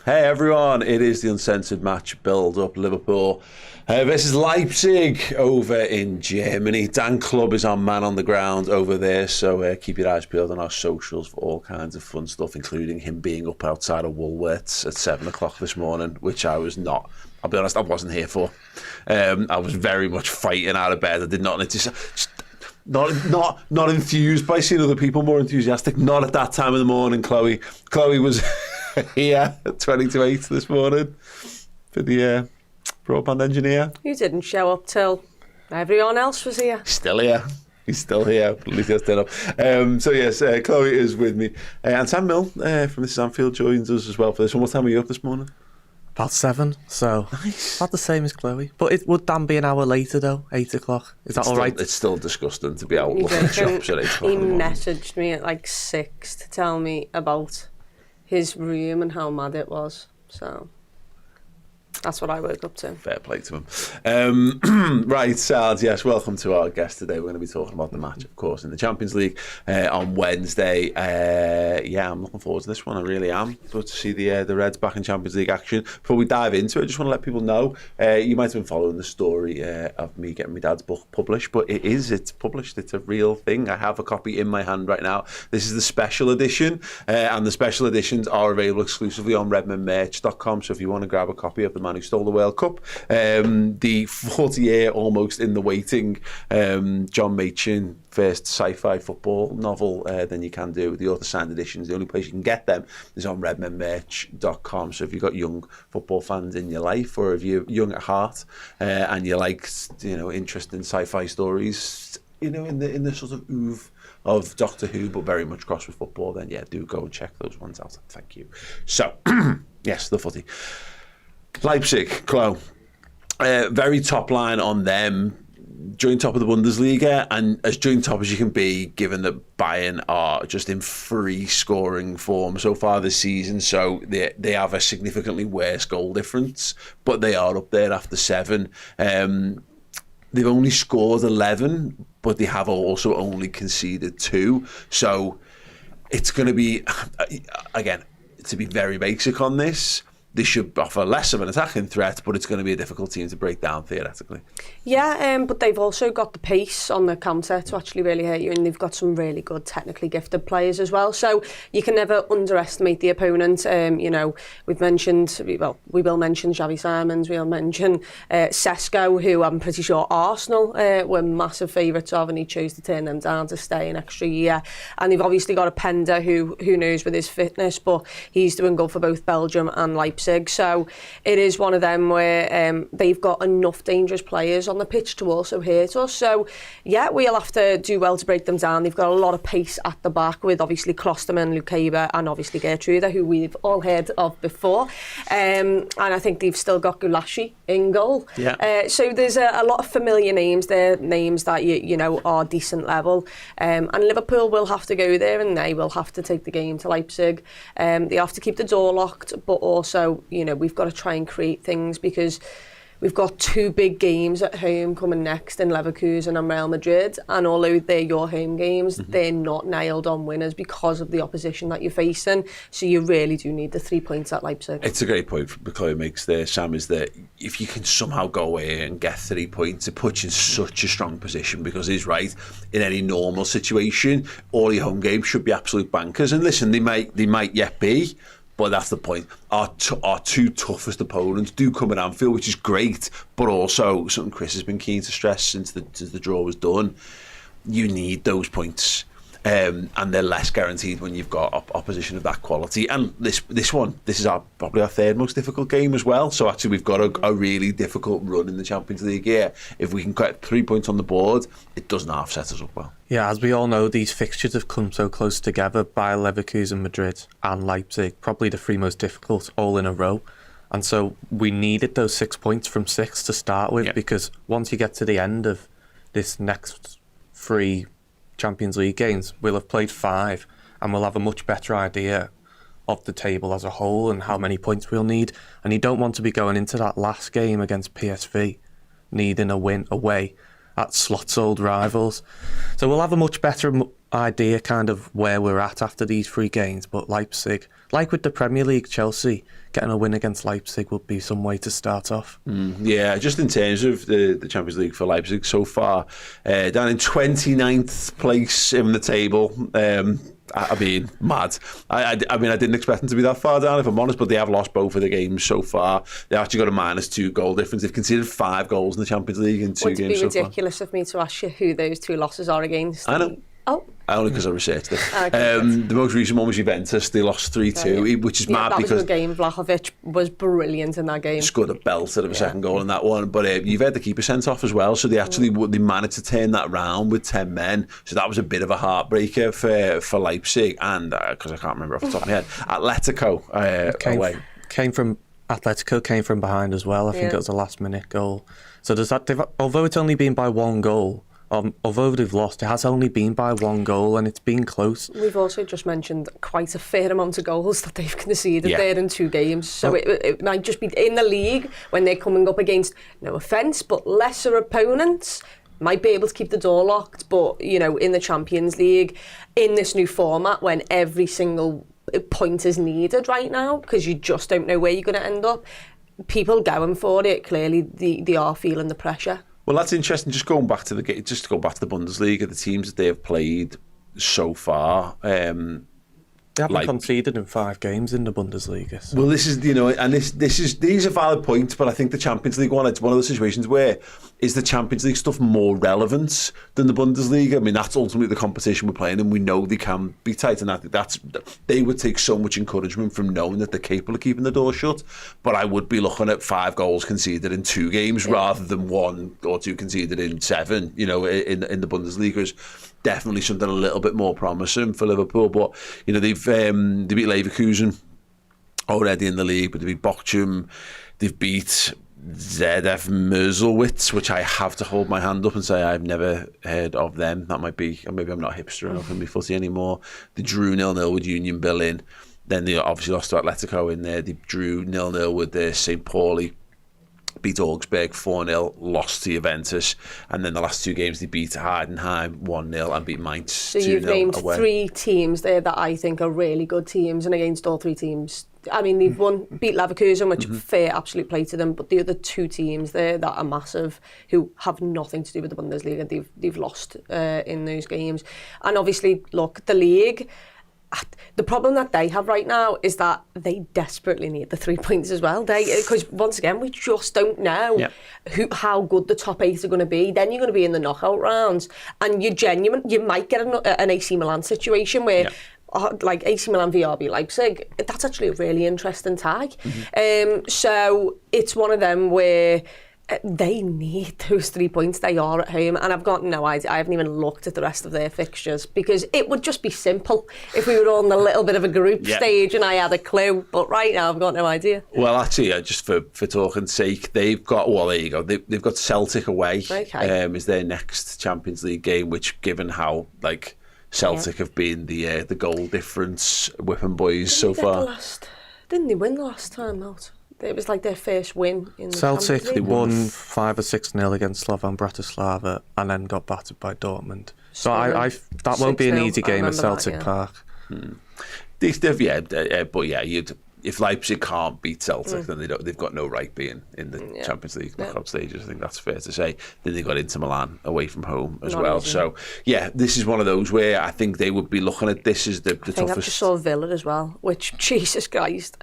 Hey everyone, it is the Uncensored match build-up. Liverpool versus Leipzig over in Germany. Dan Club is our man on the ground over there, so keep your eyes peeled on our socials for all kinds of fun stuff, including him being up outside of Woolworths at 7 o'clock this morning, which I was not. I'll be honest, I wasn't here for. I was very much fighting out of bed. I did not need to... Not enthused by seeing other people more enthusiastic. Not at that time of the morning, Chloe. Chloe was here at 20 to 8 this morning for the broadband engineer. You didn't show up till everyone else was here. Still here. He's still here. At least he'll stand up. So yes, Chloe is with me. And Sam Mill from Mrs. Anfield joins us as well for this one. What time are you up this morning? About 7, so nice. Not the same as Chloe. But would Dan be an hour later though? 8 o'clock? Is that all right? It's still disgusting to be out looking at shops at 8 o'clock. He messaged me at like 6 to tell me about his room and how mad it was. So that's what I woke up to. Fair play to him. Right, Sards, yes, welcome to our guest today. We're going to be talking about the match, of course, in the Champions League on Wednesday. Yeah, I'm looking forward to this one. I really am. Good to see the Reds back in Champions League action. Before we dive into it, I just want to let people know, you might have been following the story of me getting my dad's book published, but it's published. It's a real thing. I have a copy in my hand right now. This is the special edition, and the special editions are available exclusively on redmenmerch.com, so if you want to grab a copy of the Man Who Stole the World Cup, the 40-year almost in the waiting John Machin first sci-fi football novel, then you can do the author signed editions. The only place you can get them is on redmenmerch.com. So if you've got young football fans in your life, or if you're young at heart and you like interesting sci-fi stories, in the sort of oeuvre of Doctor Who, but very much cross with football, then yeah, do go and check those ones out. Thank you. So yes, the footy. Leipzig, Chloe, very top line on them, joint top of the Bundesliga, and as joint top as you can be, given that Bayern are just in free scoring form so far this season. So they have a significantly worse goal difference, but they are up there after 7. They've only scored 11, but they have also only conceded 2. So it's going to be, again, to be very basic on this, they should offer less of an attacking threat, but it's going to be a difficult team to break down theoretically. Yeah, but they've also got the pace on the counter to actually really hurt you, and they've got some really good technically gifted players as well. So you can never underestimate the opponent. We've mentioned, we will mention Xavi Simons, we'll mention Sesko, who I'm pretty sure Arsenal were massive favourites of, and he chose to turn them down to stay an extra year. And they've obviously got a Pender who knows with his fitness, but he's doing good for both Belgium and Leipzig. So it is one of them where they've got enough dangerous players on the pitch to also hurt us. So yeah, we'll have to do well to break them down. They've got a lot of pace at the back with obviously Klosterman, Lukeba, and obviously Gertrude, who we've all heard of before. And I think they've still got Gulashi in goal. Yeah. So there's a lot of familiar names there, names that you know are decent level. And Liverpool will have to go there, and they will have to take the game to Leipzig. They have to keep the door locked, but also, we've got to try and create things, because we've got 2 big games at home coming next in Leverkusen and Real Madrid, and although they're your home games, they're not nailed on winners because of the opposition that you're facing. So you really do need the 3 points at Leipzig. It's a great point Chloe makes there, Sam, is that if you can somehow go away and get 3 points, it puts you in such a strong position, because he's right, in any normal situation, all your home games should be absolute bankers. And listen, they might yet be, but that's the point. Our 2 toughest opponents do come at Anfield, which is great, but also something Chris has been keen to stress since the draw was done. You need those points, and they're less guaranteed when you've got opposition of that quality. And this is probably our 3rd most difficult game as well. So actually, we've got a really difficult run in the Champions League here. If we can get 3 points on the board, it doesn't half set us up well. Yeah, as we all know, these fixtures have come so close together. Bayer Leverkusen, Madrid and Leipzig, probably the 3 most difficult all in a row. And so we needed those 6 points from 6 to start with, because once you get to the end of this next 3 Champions League games, we'll have played 5, and we'll have a much better idea of the table as a whole and how many points we'll need. And you don't want to be going into that last game against PSV needing a win away at Slot's old rivals. So we'll have a much better idea kind of where we're at after these 3 games. But Leipzig, like with the Premier League, Chelsea getting a win against Leipzig would be some way to start off. Yeah, just in terms of the Champions League for Leipzig so far, down in 29th place in the table. I mean, mad. I mean, I didn't expect them to be that far down, if I'm honest, but they have lost both of the games so far. They've actually got a -2 goal difference. They've conceded 5 goals in the Champions League in 2 games so far. Would it be ridiculous of me to ask you who those 2 losses are against? I know. Oh. Only because I researched it. Okay, the most recent one was Juventus. They lost 3-2, which is mad that because was a good game. Vlahovic was brilliant in that game. Scored a belter of a second goal in that one. But you've had the keeper sent off as well, so they actually they managed to turn that round with 10 men. So that was a bit of a heartbreaker for Leipzig. And because I can't remember off the top of my head, Atletico away. Came from behind as well. I think it was a last-minute goal. So does that? Although it's only been by 1 goal. Although they've lost, it has only been by 1 goal and it's been close. We've also just mentioned quite a fair amount of goals that they've conceded there in 2 games. So it might just be in the league when they're coming up against, no offence, but lesser opponents, might be able to keep the door locked. But, you know, in the Champions League, in this new format, when every single point is needed right now, because you just don't know where you're going to end up, people going for it, clearly they are feeling the pressure. Well, that's interesting. Just to go back to the Bundesliga, the teams that they have played so far. They haven't conceded in 5 games in the Bundesliga. So. Well, this is, you know, and these are valid points, but I think the Champions League one, it's one of those situations where is the Champions League stuff more relevant than the Bundesliga? I mean, that's ultimately the competition we're playing, and we know they can be tight, and they would take so much encouragement from knowing that they're capable of keeping the door shut. But I would be looking at 5 goals conceded in 2 games rather than 1 or 2 conceded in 7. You know, in the Bundesliga is definitely something a little bit more promising for Liverpool. But you know, they beat Leverkusen already in the league, but they beat Bochum, they've beat ZF Merselwitz, which I have to hold my hand up and say I've never heard of them. That might be, or maybe I'm not hipster enough in my footy anymore. They drew 0-0 with Union Berlin. Then they obviously lost to Atletico in there. They drew 0-0 with St. Pauli. Beat Augsburg 4-0, lost to Juventus, and then the last 2 games they beat Heidenheim 1-0 and beat Mainz 2-0 So you've named away. 3 teams there that I think are really good teams, and against all 3 teams, I mean, they've beat Leverkusen, which fair absolute play to them, but the other 2 teams there that are massive, who have nothing to do with the Bundesliga, they've lost in those games. And obviously, look, the league, the problem that they have right now is that they desperately need the 3 points as well. Because once again, we just don't know how good the top 8 are going to be. Then you're going to be in the knockout rounds, and you might get an AC Milan situation where, like AC Milan v RB Leipzig, that's actually a really interesting tag. So it's one of them where they need those 3 points. They are at home, and I've got no idea. I haven't even looked at the rest of their fixtures, because it would just be simple if we were on a little bit of a group stage and I had a clue. But right now, I've got no idea. Well, actually, just for talking's sake, they've got, well, there you go. They've got Celtic away. Is their next Champions League game, which, given how Celtic have been the goal difference whipping boys so far. Didn't they win the last time out? It was like their first win in the Celtic. Champions League. They won 5 or 6-0 against Slovan Bratislava and then got battered by Dortmund. So that won't be an easy game at Celtic Park. If Leipzig can't beat Celtic, then they've got no right being in the Champions League knockout stages. I think that's fair to say. Then they got Inter Milan away from home as well. Easy. So this is one of those where I think they would be looking at this as the toughest. I think I just saw Villa as well, which, Jesus Christ.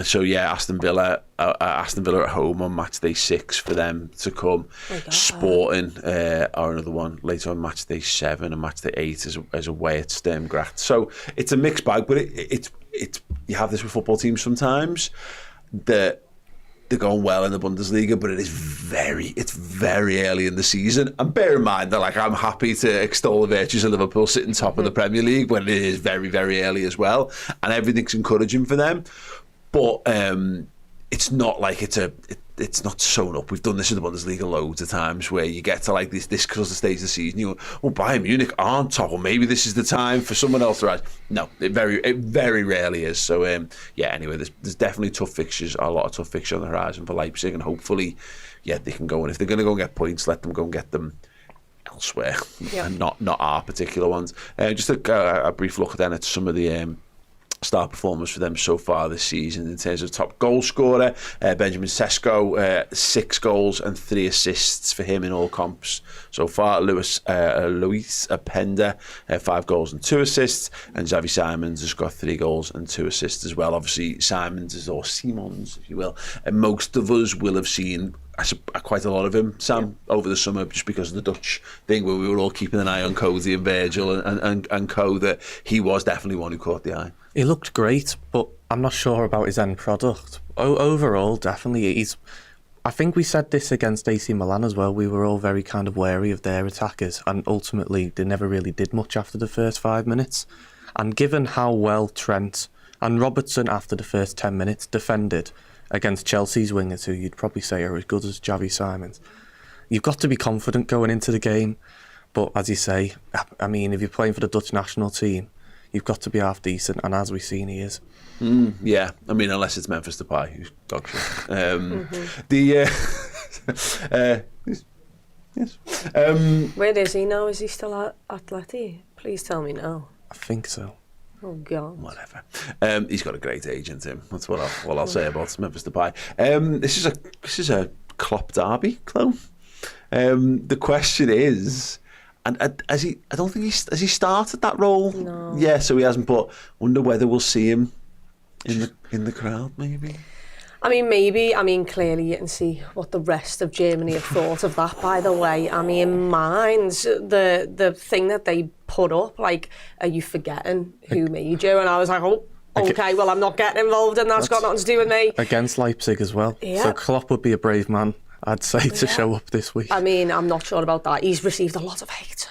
So Aston Villa at home on match day 6 for them to come. Sporting are another one later on match day 7, and match day 8 as away at Sturm Graz. So it's a mixed bag, but it's you have this with football teams sometimes that they're going well in the Bundesliga, but it's very early in the season. And bear in mind that I'm happy to extol the virtues of Liverpool sitting top of the Premier League when it is very, very early as well, and everything's encouraging for them. But it's not like it's not sewn up. We've done this in the Bundesliga loads of times where you get to this close to the stage of the season, you go, well, Bayern Munich aren't top, or maybe this is the time for someone else to rise. No, it very rarely is. So anyway, there's definitely a lot of tough fixtures on the horizon for Leipzig, and hopefully they can go, and if they're going to go and get points, let them go and get them elsewhere and not our particular ones. Just a brief look then at some of the star performers for them so far this season. In terms of top goal scorer, Benjamin Sesko, 6 goals and 3 assists for him in all comps so far. Luis Apenda, 5 goals and 2 assists, and Xavi Simons has got 3 goals and 2 assists as well. Obviously Simons, or Simons if you will, and most of us will have seen quite a lot of him, Sam, over the summer, just because of the Dutch thing where we were all keeping an eye on Cody and Virgil and co, that he was definitely one who caught the eye. He looked great, but I'm not sure about his end product. Overall, definitely, I think we said this against AC Milan as well. We were all very kind of wary of their attackers, and ultimately they never really did much after the first 5 minutes. And given how well Trent and Robertson after the first 10 minutes defended against Chelsea's wingers, who you'd probably say are as good as Xavi Simons, you've got to be confident going into the game. But as you say, I mean, if you're playing for the Dutch national team, you've got to be half decent, and as we've seen, he is. Yeah, I mean, unless it's Memphis Depay, who's dog shit. Yes. Where is he now? Is he still at Atleti? Please tell me now. I think so. Oh God. Whatever. He's got a great agent, him. That's what I'll say about Memphis Depay. This is a Klopp derby, clone. The question is, and has he? I don't think has he started that role. No. Yeah, so he hasn't. But wonder whether we'll see him in the crowd, maybe. I mean, maybe. I mean, clearly you can see what the rest of Germany have thought of that, by the way. I mean, mine's the thing that they put up, like, are you forgetting who made you? And I was like, oh, okay, well, I'm not getting involved in that. It's got nothing to do with me. Against Leipzig as well. Yeah. So Klopp would be a brave man, I'd say, to show up this week. I mean, I'm not sure about that. He's received a lot of hate.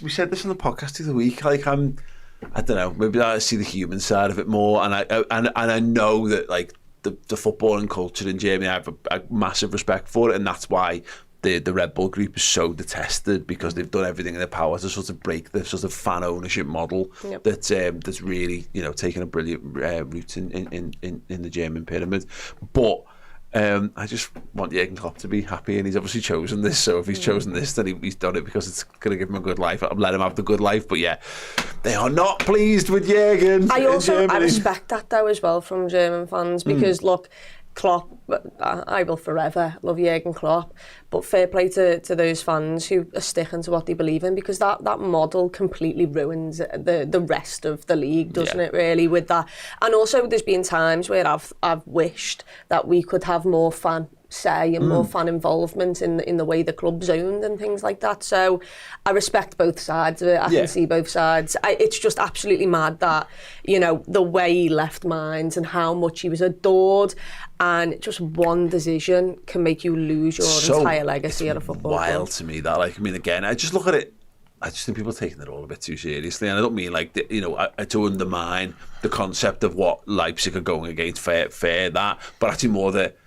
We said this on the podcast the other week. Like, I don't know, maybe I see the human side of it more, and I know that, like, the footballing culture in Germany, I have a massive respect for it, and that's why the Red Bull group is so detested, because they've done everything in their power to sort of break the sort of fan ownership model that's really, you know, taken a brilliant route in the German pyramid. But I just want Jurgen Klopp to be happy, and he's obviously chosen this. So if he's chosen this, then he's done it because it's going to give him a good life. I'll let him have the good life. But yeah, they are not pleased with Jurgen. I respect that though as well from German fans, because look, Klopp, I will forever love Jurgen Klopp, but fair play to those fans who are sticking to what they believe in, because that model completely ruins the rest of the league, doesn't it, really, with that. And also there's been times where I've wished that we could have more fan say and more fan involvement in the way the club's owned and things like that. So I respect both sides of it. I can see both sides. It's just absolutely mad that, you know, the way he left Mainz and how much he was adored, and just one decision can make you lose your entire legacy at a football club. Wild to me that, like, I mean, again, I just look at it, I just think people are taking it all a bit too seriously, and I don't mean, like, you know, to undermine the concept of what Leipzig are going against, fair that, but actually more that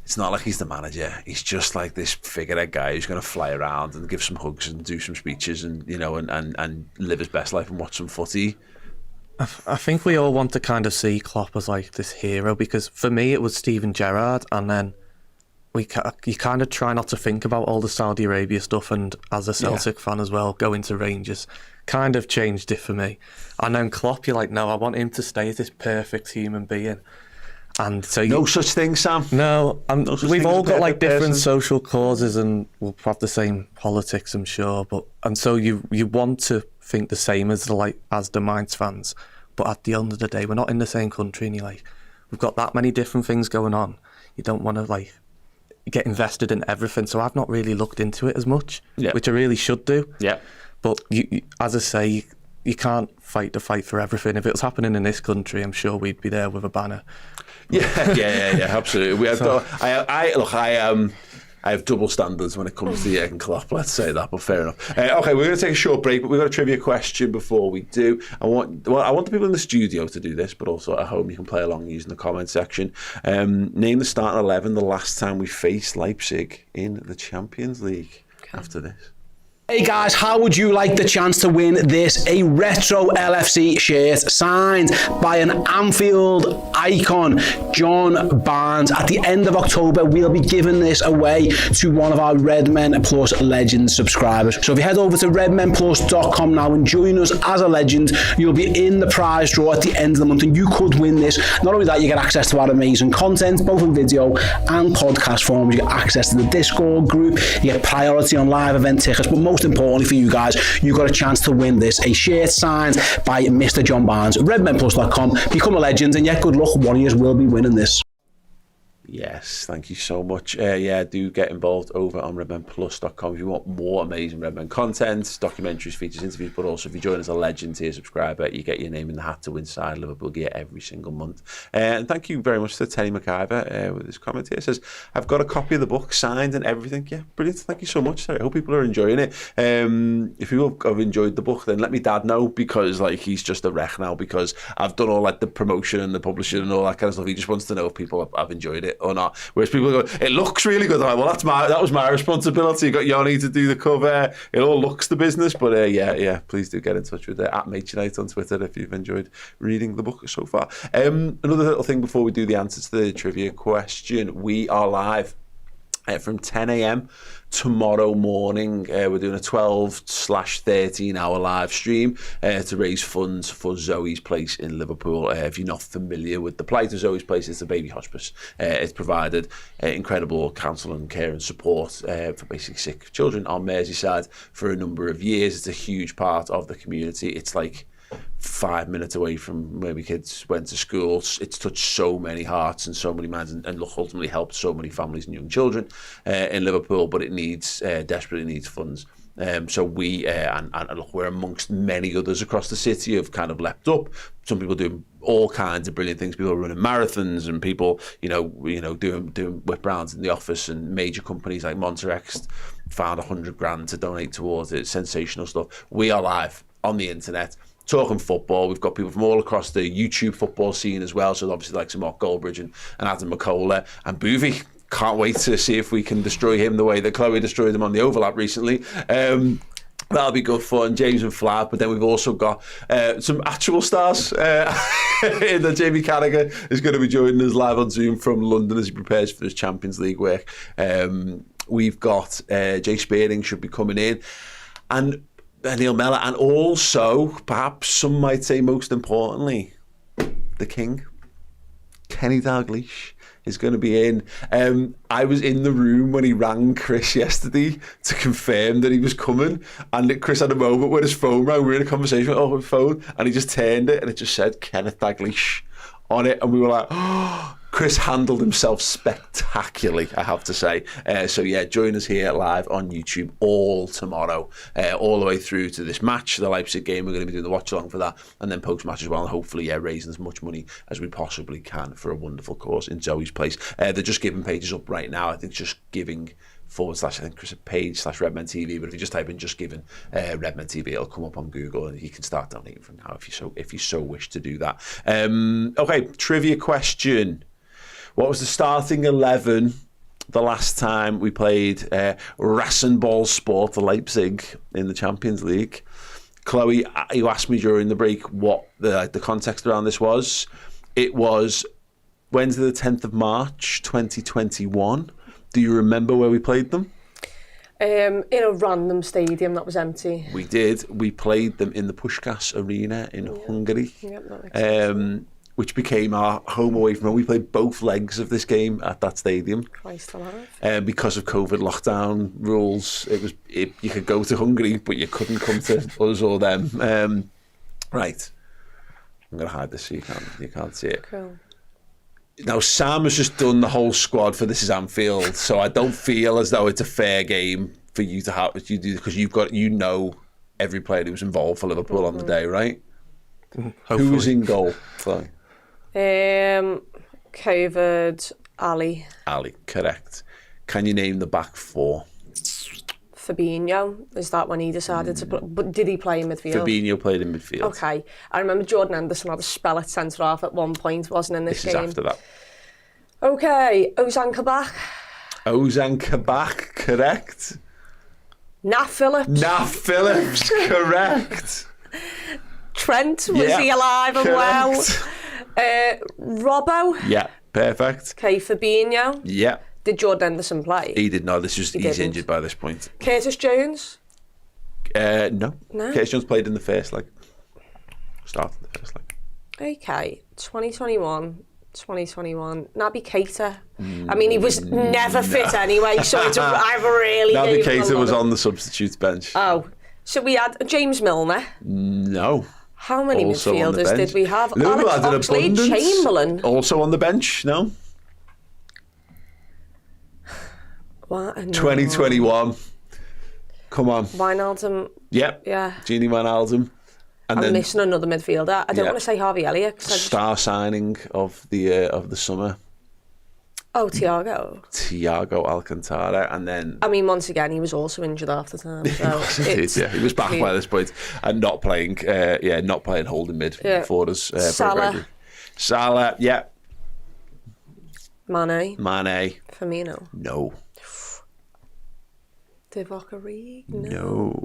it's not like he's the manager. He's just like this figurehead guy who's going to fly around and give some hugs and do some speeches and, you know, and live his best life and watch some footy. I think we all want to kind of see Klopp as like this hero, because for me it was Steven Gerrard, and then you kind of try not to think about all the Saudi Arabia stuff, and as a Celtic fan as well, going to Rangers kind of changed it for me. And then Klopp, you're like, no, I want him to stay as this perfect human being. And so no such thing, Sam. No, we've all got like different person. social causes, and we'll have the same politics, I'm sure. And so you want to think the same as the Mainz fans, but at the end of the day, we're not in the same country, and you're like, we've got that many different things going on. You don't want to like get invested in everything. So I've not really looked into it as much, which I really should do. Yeah. But you, as I say, you can't fight the fight for everything. If it was happening in this country, I'm sure we'd be there with a banner. Yeah, absolutely. We have. I have double standards when it comes to Jurgen Klopp. Let's say that, but fair enough. Okay, we're going to take a short break, but we've got a trivia question before we do. I want the people in the studio to do this, but also at home you can play along using the comment section. Name the starting 11 the last time we faced Leipzig in the Champions League. After this. Hey guys, how would you like the chance to win this? A retro LFC shirt signed by an Anfield icon, John Barnes. At the end of October, we'll be giving this away to one of our Redmen Plus Legends subscribers. So if you head over to redmenplus.com now and join us as a legend, you'll be in the prize draw at the end of the month and you could win this. Not only that, you get access to our amazing content, both in video and podcast forms. You get access to the Discord group, you get priority on live event tickets, but most importantly for you guys, you got a chance to win this, a shirt signed by Mr. John Barnes. Redmenplus.com, become a legend, and yeah, good luck, one of you will be winning this. Yes, thank you so much. Do get involved over on redmenplus.com if you want more amazing Redmen content, documentaries, features, interviews, but also if you join as a legend tier subscriber, you get your name in the hat to win signed Liverpool gear every single month. And thank you very much to Tenny McIver with his comment here. It says, I've got a copy of the book signed and everything. Yeah, brilliant. Thank you so much. I hope people are enjoying it. If you have enjoyed the book, then let me dad know, because he's just a wreck now, because I've done all the promotion and the publishing and all that kind of stuff. He just wants to know if people have enjoyed it or not. Whereas people go, it looks really good. I'm like, well, that was my responsibility. You got Yoni to do the cover. It all looks the business, but please do get in touch with at MateUnite on Twitter if you've enjoyed reading the book so far. Another little thing before we do the answer to the trivia question: we are live from 10 a.m. tomorrow morning. We're doing a 12/13 hour live stream to raise funds for Zoe's Place in Liverpool. If you're not familiar with the plight of Zoe's Place, it's a baby hospice. It's provided incredible counsel and care and support for basically sick children on Merseyside for a number of years. It's a huge part of the community. It's 5 minutes away from where my kids went to school. It's touched so many hearts and so many minds, and ultimately helped so many families and young children in Liverpool, but it desperately needs funds. So we and look, we're amongst many others across the city have kind of leapt up. Some people doing all kinds of brilliant things. People running marathons, and people doing whip rounds in the office, and major companies like Monterex found $100,000 to donate towards it. Sensational stuff. We are live on the internet talking football. We've got people from all across the YouTube football scene as well. So obviously like Mark Goldbridge and Adam McCullough and Boovy. Can't wait to see if we can destroy him the way that Chloe destroyed him on the overlap recently. That'll be good fun. James and Flav, but then we've also got some actual stars. Jamie Carragher is going to be joining us live on Zoom from London as he prepares for his Champions League work. We've got Jay Spearing should be coming in, and Neil Mellor, and also, perhaps some might say most importantly, the King, Kenny Dalglish, is going to be in. I was in the room when he rang Chris yesterday to confirm that he was coming, and Chris had a moment where his phone rang. We were in a conversation over the phone, and he just turned it, and it just said Kenneth Dalglish on it, and we were like, oh, Chris handled himself spectacularly, I have to say. So join us here live on YouTube all tomorrow, all the way through to this match, the Leipzig game. We're going to be doing the watch along for that, and then post-match as well, and hopefully raising as much money as we possibly can for a wonderful cause in Zoe's Place. They're just giving pages up right now. I think just giving / I think Chris page / Redmen TV, but if you just type in just giving Redmen TV, it'll come up on Google, and you can start donating from now if you so wish to do that. Okay, trivia question. What was the starting 11 the last time we played Rasenballsport for Leipzig in the Champions League? Chloe, you asked me during the break what the context around this was. It was Wednesday the 10th of March 2021. Do you remember where we played them? In a random stadium that was empty. We did. We played them in the Puskás Arena in Hungary. Yep, that makes sense. Which became our home away from home. We played both legs of this game at that stadium. Christ alive. Because of COVID lockdown rules, you could go to Hungary, but you couldn't come to us or them. Right. I'm going to hide this so you can't see it. Cool. Now, Sam has just done the whole squad for This Is Anfield, so I don't feel as though it's a fair game for you to have, because you know every player who was involved for Liverpool on the day, right? Hopefully. Who was in goal, Chloe? COVID, Ali. Ali, correct. Can you name the back four? Fabinho, is that when he decided to play? But did he play in midfield? Fabinho played in midfield. Okay. I remember Jordan Henderson had a spell at centre-half at one point, wasn't in this game? This is after that. Okay, Ozan Kabak. Ozan Kabak, correct. Nat Phillips. Nat Phillips, correct. Trent, was he alive and well? Robbo. Yeah, perfect. Okay, Fabinho. Yeah. Did Jordan Henderson play? He did not. He's didn't. injured by this point. Curtis Jones. No. Curtis Jones played in the first leg. Started the first leg. Okay, 2021. Naby Keita. I mean, he was never fit anyway, so I've really. Naby Keita was on the substitutes bench. Oh, so we had James Milner. No. How many Also on the midfielders bench. did we have? Liverpool Alex had an abundance. Oxlade-Chamberlain. Also on the bench. No. What? No. 2021. Come on. Wijnaldum. Yep. Yeah. Gini Wijnaldum. And I'm then missing another midfielder. I don't want to say Harvey Elliott. star signing of the summer. Oh, Thiago Alcantara, and then I mean, once again, he was also injured half the time. So he was back by this point and not playing. Not playing holding mid for us. Salah, yeah. Mane. Firmino. No. Divock Origi. No.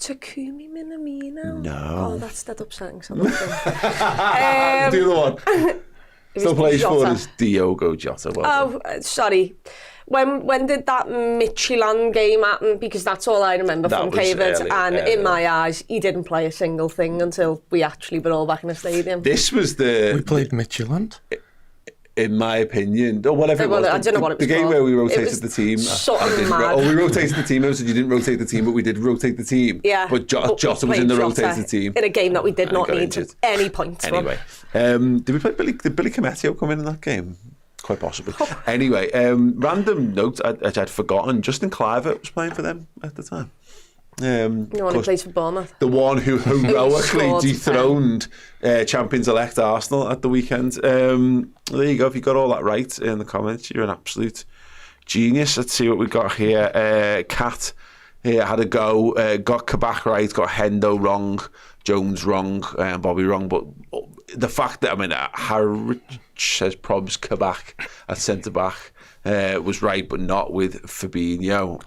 Takumi Minamino. No. Oh, that's dead upsetting. So do the one. Still plays for us, Diogo Jota. Sorry. When did that Midtjylland game happen? Because that's all I remember from Cavert. And in my eyes, he didn't play a single thing until we actually were all back in the stadium. This was We played Midtjylland? In my opinion, or whatever it was. I don't know what it was the game called. where we rotated the team. We rotated the team. I said you didn't rotate the team, but we did rotate the team. Yeah. But Jota was in the rotated team. In a game that we did not need any points anyway, did we play Billy? Did Billy Cometio come in that game? Quite possibly. Anyway, random note I'd forgotten. Justin Kluivert was playing for them at the time. The one who plays for Bournemouth. The one who heroically dethroned champions-elect Arsenal at the weekend. There you go. If you got all that right in the comments, you're an absolute genius. Let's see what we got here. Kat here had a go. Got Kabak right. Got Hendo wrong. Jones wrong. Bobby wrong. But the fact that, Harwich says probs Kabak at centre-back. Was right, but not with Fabinho.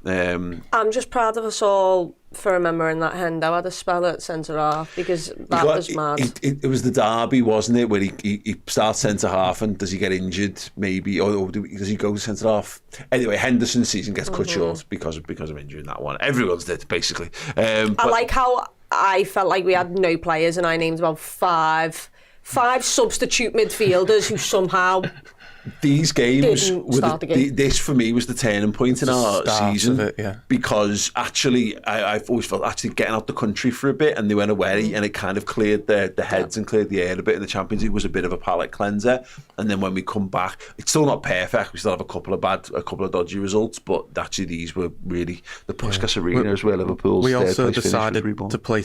I'm just proud of us all for remembering that Hendo had a spell at centre-half, because that was mad. It was the derby, wasn't it, where he starts centre-half and does he get injured, maybe, or does he go centre-half? Anyway, Henderson's season gets cut short because of injury in that one. Everyone's did, basically. I like how I felt like we had no players, and I named about five substitute midfielders who somehow... These games, this for me was the turning point in our season, because actually I've always felt getting out the country for a bit, and they went away, and it kind of cleared the heads and cleared the air a bit in the Champions League. It was a bit of a palate cleanser, and then when we come back, it's still not perfect. We still have a couple of dodgy results, but actually these were really the Puskas Arena as well. Liverpool's. We also decided to play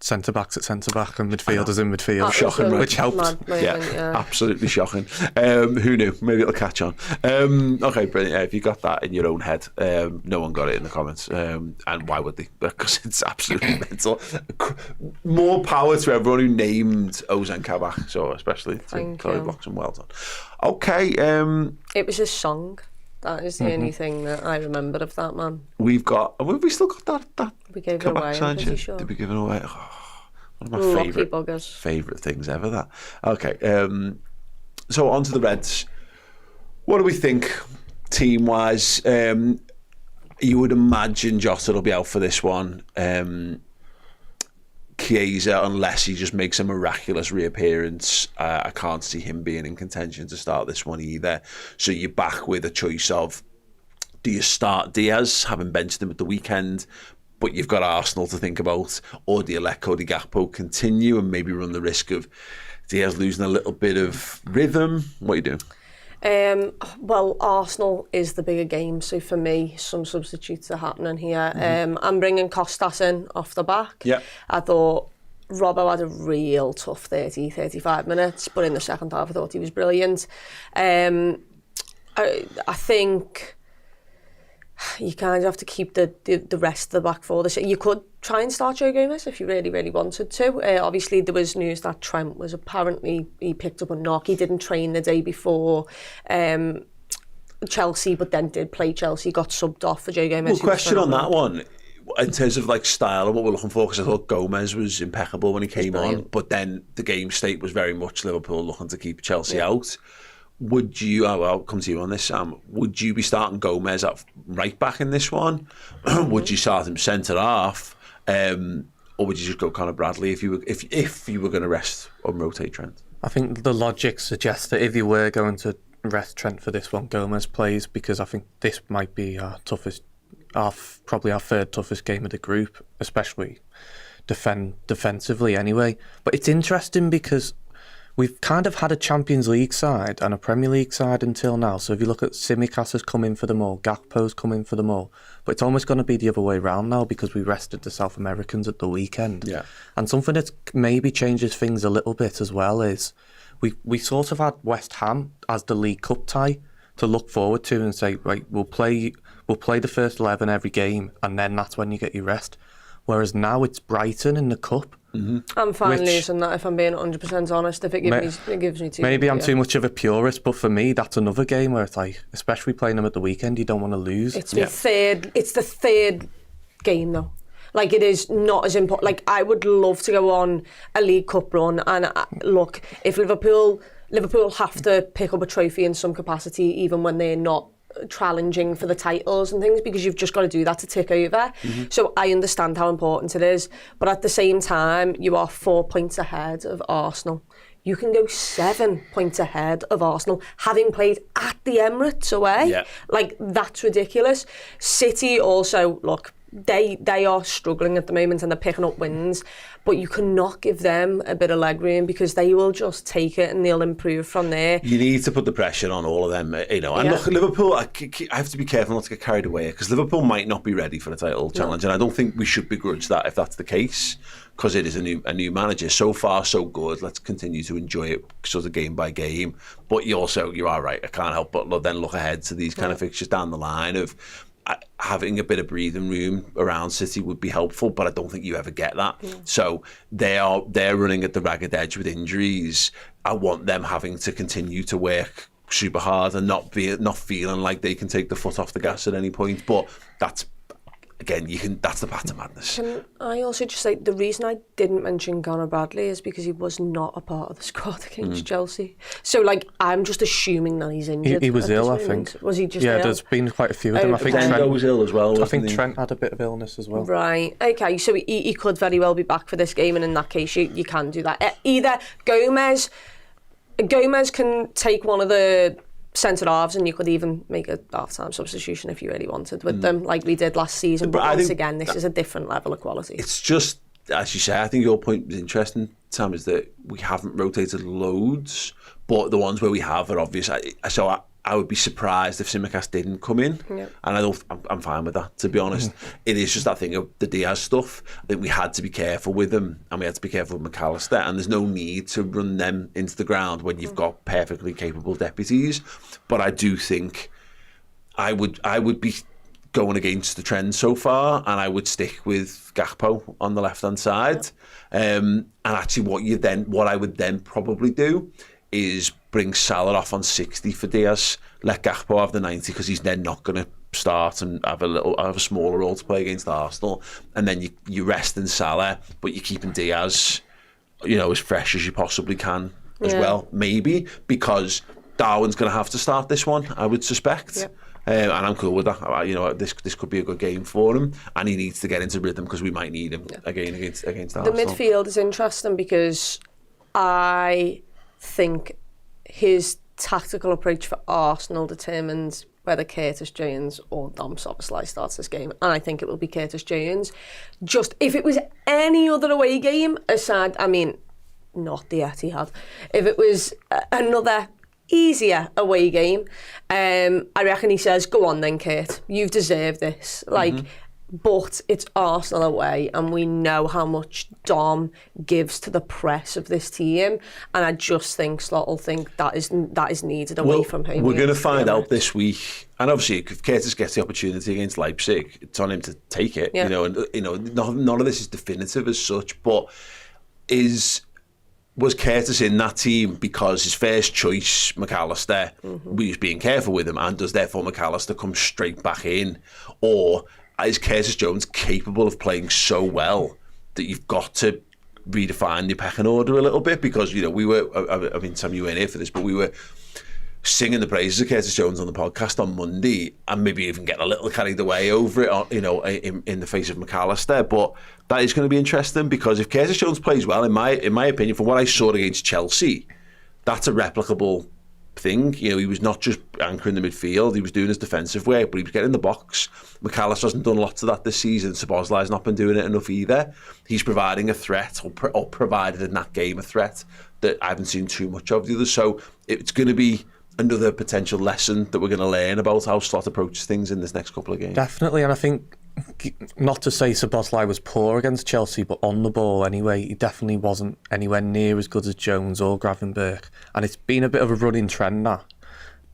centre-backs at centre-back and midfielders in midfield. Shocking, right? Which helped. Absolutely shocking. Who knew? Maybe it'll catch on. Okay, brilliant. If you got that in your own head, no one got it in the comments. And why would they? Because it's absolutely mental. More power to everyone who named Ozan Kabak, so especially to Chloe Bloxham. Well done. Okay. It was his song. That is the only thing that I remembered of that man. We still got that. We gave it away, I'm pretty sure. Did we give it away? One of my favourite things ever, that. Okay, so on to the Reds. What do we think, team-wise? You would imagine Jota will be out for this one. Chiesa, unless he just makes a miraculous reappearance, I can't see him being in contention to start this one either. So you're back with a choice of, do you start Diaz, having benched him at the weekend, but you've got Arsenal to think about, or do you let Cody Gakpo continue and maybe run the risk of Diaz losing a little bit of rhythm? What are you doing? Well, Arsenal is the bigger game, so for me, some substitutes are happening here. I'm bringing Costas in off the back. Yeah. I thought Robbo had a real tough 30-35 minutes, but in the second half I thought he was brilliant. I think you kind of have to keep the rest of the back four. You could try and start Joe Gomez if you really, really wanted to. Obviously, there was news that Trent was apparently, he picked up a knock. He didn't train the day before. Chelsea, but then did play Chelsea, got subbed off for Joe Gomez. Well, question on that one. In terms of like style and what we're looking for, because I thought Gomez was impeccable when he came on, but then the game state was very much Liverpool looking to keep Chelsea out. Would you, I'll come to you on this, Sam, would you be starting Gomez at right back in this one? Would you start him centre half? Or would you just go Conor Bradley if you were going to rest or rotate Trent? I think the logic suggests that if you were going to rest Trent for this one, Gomez plays, because I think this might be our toughest, probably our third toughest game of the group, especially defensively anyway. But it's interesting because we've kind of had a Champions League side and a Premier League side until now. So if you look at Tsimikas has come in for them all, Gakpo's come in for them all. But it's almost going to be the other way around now because we rested the South Americans at the weekend. Yeah. And something that maybe changes things a little bit as well is we sort of had West Ham as the League Cup tie to look forward to and say, right, we'll play the first 11 every game and then that's when you get your rest. Whereas now it's Brighton in the Cup. Mm-hmm. I'm fine losing that if I'm being 100% honest. If it gives me too. Maybe I'm too much of a purist, but for me, that's another game where it's like, especially playing them at the weekend, you don't want to lose. It's the third game though. Like, it is not as important. Like, I would love to go on a League Cup run, and look, if Liverpool have to pick up a trophy in some capacity, even when they're not challenging for the titles and things, because you've just got to do that to tick over. Mm-hmm. So I understand how important it is, but at the same time, you are 4 points ahead of Arsenal. You can go 7 points ahead of Arsenal, having played at the Emirates away. Yeah. Like, that's ridiculous. City also, look, they are struggling at the moment and they're picking up wins, but you cannot give them a bit of leg room because they will just take it and they'll improve from there. You need to put the pressure on all of them, you know. And look, Liverpool, I have to be careful not to get carried away because Liverpool might not be ready for the title challenge, and I don't think we should begrudge that if that's the case, because it is a new manager. So far, so good. Let's continue to enjoy it sort of game by game. But you are right. I can't help but then look ahead to these kind of fixtures down the line of having a bit of breathing room around City would be helpful, but I don't think you ever get that. Yeah. So they're running at the ragged edge with injuries. I want them having to continue to work super hard and not feeling like they can take the foot off the gas at any point. But that's the path to madness. Can I also just say, the reason I didn't mention Conor Bradley is because he was not a part of the squad against Chelsea. So, like, I'm just assuming that he's injured. He was ill, I think. Was he just ill? ill? There's been quite a few of them. I think Trent was ill as well. I think Trent had a bit of illness as well. Right. Okay, so he could very well be back for this game, and in that case, you can do that. Either Gomez can take one of the centre halves, and you could even make a half-time substitution if you really wanted with them, like we did last season. But once again, this is a different level of quality. It's just, as you say, I think your point is interesting, Sam, is that we haven't rotated loads, but the ones where we have are obvious. So I would be surprised if Tsimikas didn't come in, and I'm fine with that, to be honest. It is just that thing of the Diaz stuff. I think we had to be careful with them, and we had to be careful with McAllister, and there's no need to run them into the ground when you've got perfectly capable deputies. But I do think I would be going against the trend so far, and I would stick with Gakpo on the left-hand side. And actually what I would then probably do is bring Salah off on 60 for Diaz, let Gakpo have the 90 because he's then not going to start and have a smaller role to play against Arsenal, and then you rest in Salah, but you're keeping Diaz, as fresh as you possibly can as well, maybe, because Darwin's going to have to start this one, I would suspect. And I'm cool with that. This could be a good game for him, and he needs to get into rhythm because we might need him again against Arsenal. The midfield is interesting because I think his tactical approach for Arsenal determines whether Curtis Jones or Dom Szoboszlai starts this game, and I think it will be Curtis Jones. Just if it was any other away game aside, not the Etihad, if it was another easier away game, I reckon he says, go on then, Kurt, you've deserved this. But it's Arsenal away, and we know how much Dom gives to the press of this team, and I just think Slot will think that is needed away from home. We're going to find out this week, and obviously if Curtis gets the opportunity against Leipzig, it's on him to take it. None of this is definitive as such, but is was Curtis in that team because his first choice, McAllister, we was being careful with him, and does therefore McAllister come straight back in? Or is Curtis Jones capable of playing so well that you've got to redefine your pecking order a little bit? Because, you know, we were, I mean, Sam, you weren't here for this, but we were singing the praises of Curtis Jones on the podcast on Monday, and maybe even getting a little carried away over it, you know, in the face of McAllister. But that is going to be interesting, because if Curtis Jones plays well, in my opinion, from what I saw against Chelsea, that's a replicable thing. You know, he was not just anchoring the midfield, he was doing his defensive work, but he was getting in the box. McAllister hasn't done lots of that this season. Szoboszlai's not been doing it enough either. He's providing a threat, or provided in that game a threat that I haven't seen too much of the others. So it's going to be another potential lesson that we're going to learn about how Slot approaches things in this next couple of games. Definitely, and I think, not to say Szoboszlai was poor against Chelsea, but on the ball anyway, he definitely wasn't anywhere near as good as Jones or Gravenberch. And it's been a bit of a running trend now.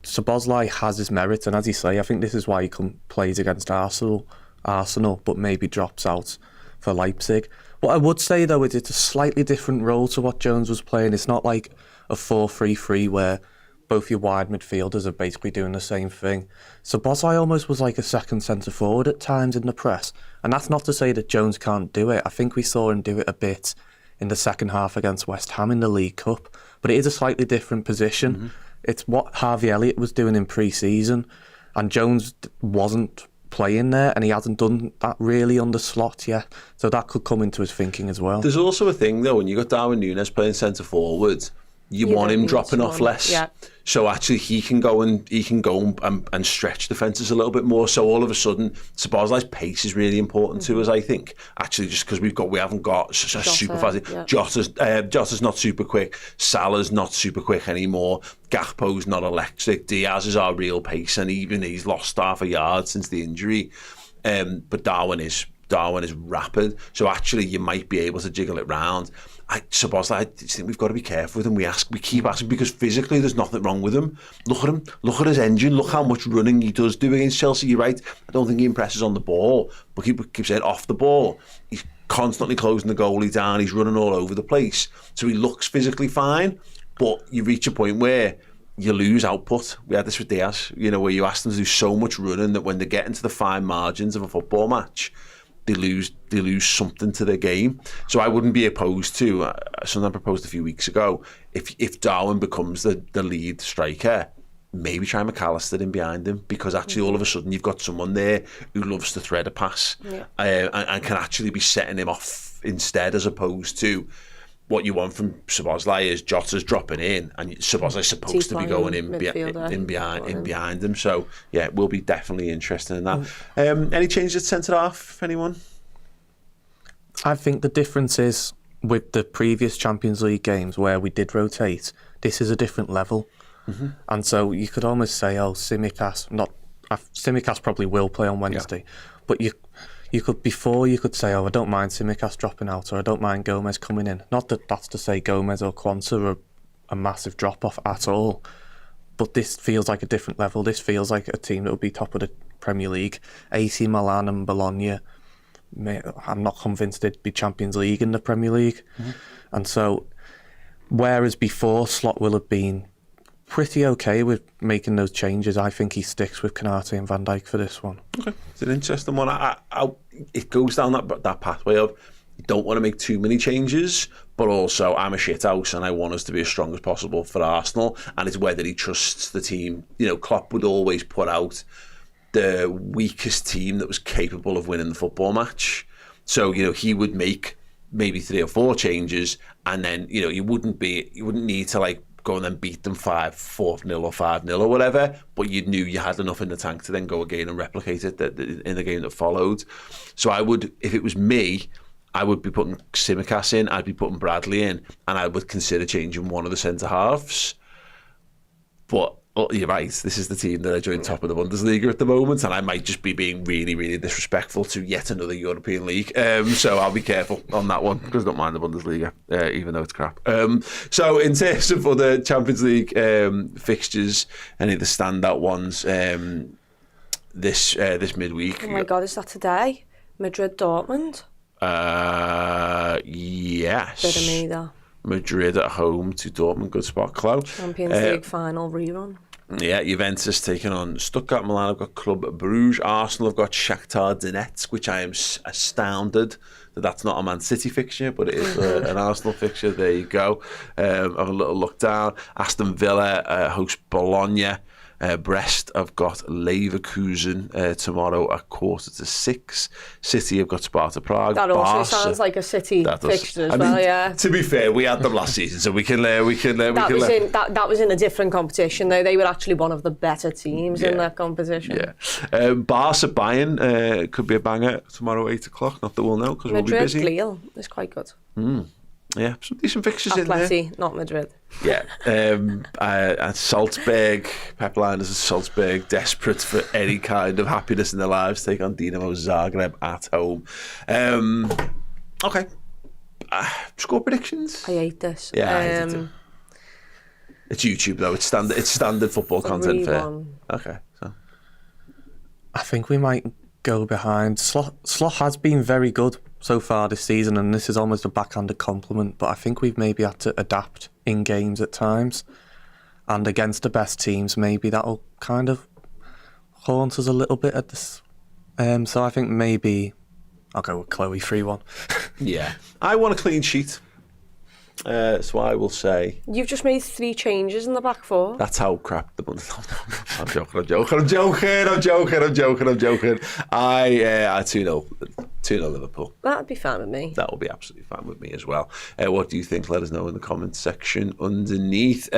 Szoboszlai has his merits, and as you say, I think this is why he plays against Arsenal, but maybe drops out for Leipzig. What I would say, though, is it's a slightly different role to what Jones was playing. It's not like a 4-3-3 where both your wide midfielders are basically doing the same thing. Szoboszlai almost was like a second centre-forward at times in the press. And that's not to say that Jones can't do it. I think we saw him do it a bit in the second half against West Ham in the League Cup. But it is a slightly different position. Mm-hmm. It's what Harvey Elliott was doing in pre-season. And Jones wasn't playing there, and he hasn't done that really under Slot yet. So that could come into his thinking as well. There's also a thing, though, when you got Darwin Núñez playing centre-forward, you want him dropping off less. Yeah. So actually he can go and stretch defences a little bit more. So all of a sudden, Szoboszlai's pace is really important to us, I think. Actually, just because we haven't got such a super fast. Yeah. Jota's not super quick. Salah's not super quick anymore. Gakpo's not electric. Diaz is our real pace, and even he's lost half a yard since the injury. But Darwin is rapid. So actually, you might be able to jiggle it round. Szoboszlai, I think we've got to be careful with him. We keep asking, because physically there's nothing wrong with him. Look at him. Look at his engine. Look how much running he does do against Chelsea. You're right. I don't think he impresses on the ball, but keep saying off the ball. He's constantly closing the goalie down. He's running all over the place. So he looks physically fine, but you reach a point where you lose output. We had this with Diaz, you know, where you ask them to do so much running that when they get into the fine margins of a football match, they lose something to their game. So I wouldn't be opposed to, something I proposed a few weeks ago, if Darwin becomes the lead striker, maybe try McAllister in behind him, because actually all of a sudden you've got someone there who loves to thread a pass, and can actually be setting him off instead, as opposed to what you want from Szoboszlai is Jota's dropping in, and Szoboszlai's supposed to be going in behind him. So yeah, it will be definitely interesting in that. Any changes at centre half? Anyone? I think the difference is, with the previous Champions League games where we did rotate, this is a different level, and so you could almost say, Tsimikas probably will play on Wednesday, but you could say, I don't mind Tsimikas dropping out, or I don't mind Gomez coming in. Not that that's to say Gomez or Quansah are a massive drop-off at all, but this feels like a different level. This feels like a team that would be top of the Premier League. AC Milan and Bologna, I'm not convinced they'd be Champions League in the Premier League. And so, whereas before Slot will have been pretty okay with making those changes, I think he sticks with Konate and Van Dijk for this one. Okay, it's an interesting one. It goes down that pathway of, you don't want to make too many changes, but also I'm a shithouse and I want us to be as strong as possible for Arsenal, and it's whether he trusts the team. You know, Klopp would always put out the weakest team that was capable of winning the football match. So, you know, he would make maybe 3 or 4 changes, and then, you know, you wouldn't need to like go and then beat them 4-0 or 5-0 or whatever, but you knew you had enough in the tank to then go again and replicate it in the game that followed. So I would, if it was me, I would be putting Tsimikas in, I'd be putting Bradley in, and I would consider changing one of the centre halves. But you're right, this is the team that are joined top of the Bundesliga at the moment, and I might just be being really, really disrespectful to yet another European league. So I'll be careful on that one, because I don't mind the Bundesliga, even though it's crap. So in terms of other Champions League fixtures, any of the standout ones this midweek? Oh my God, is that today? Madrid Dortmund? Yes. Bit of me though. Madrid at home to Dortmund. Good spot, Chloe. Champions League final rerun. Yeah, Juventus taking on Stuttgart. Milan have got Club Bruges. Arsenal have got Shakhtar Donetsk, which I am astounded that that's not a Man City fixture, but it is an Arsenal fixture. There you go. Have a little look down. Aston Villa host Bologna. Brest have got Leverkusen tomorrow at 5:45. City have got Sparta Prague. That also Barca. sounds like a City fixture as well. Yeah. To be fair, we had them last season, so we can. That was in a different competition though. They were actually one of the better teams in that competition. Yeah. Barca Bayern could be a banger tomorrow at 8:00. Not that we'll know because we'll be busy. Madrid Lille is quite good. Yeah, some decent fixtures in there. Atleti, not Madrid. Yeah. And Salzburg, Pep Liners of Salzburg, desperate for any kind of happiness in their lives, take on Dinamo Zagreb at home. Okay. Score predictions? I hate this. Yeah, I hate it. It's YouTube though. It's standard football content for. 3-1. Okay. So. I think we might go behind. Slot has been very good so far this season, and this is almost a backhanded compliment, but I think we've maybe had to adapt in games at times, and against the best teams maybe that'll kind of haunt us a little bit at this. So I think maybe I'll go with Chloe 3-1. Yeah, I want a clean sheet, so I will say You've just made 3 changes in the back 4. that's how crap the Bundesliga. I'm joking. I 2-0 Liverpool. That'd be fine with me. That will be absolutely fine with me as well. What do you think? Let us know in the comments section underneath.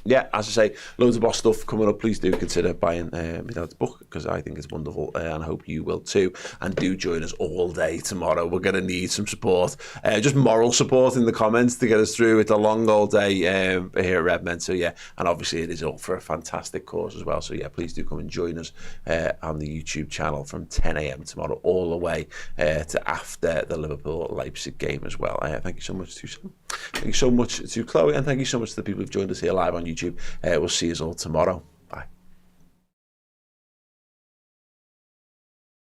Yeah, as I say, loads of boss stuff coming up. Please do consider buying my dad's book because I think it's wonderful and I hope you will too. And do join us all day tomorrow. We're going to need some support, just moral support in the comments to get us through. It's a long old day here at Redmen. So yeah, and obviously it is all for a fantastic cause as well. So yeah, please do come and join us on the YouTube channel from 10 a.m. tomorrow all the way to after the Liverpool-Leipzig game as well. Thank you so much to Sam. Thank you so much to Chloe, and thank you so much to the people who've joined us here live on YouTube. We'll see you all tomorrow.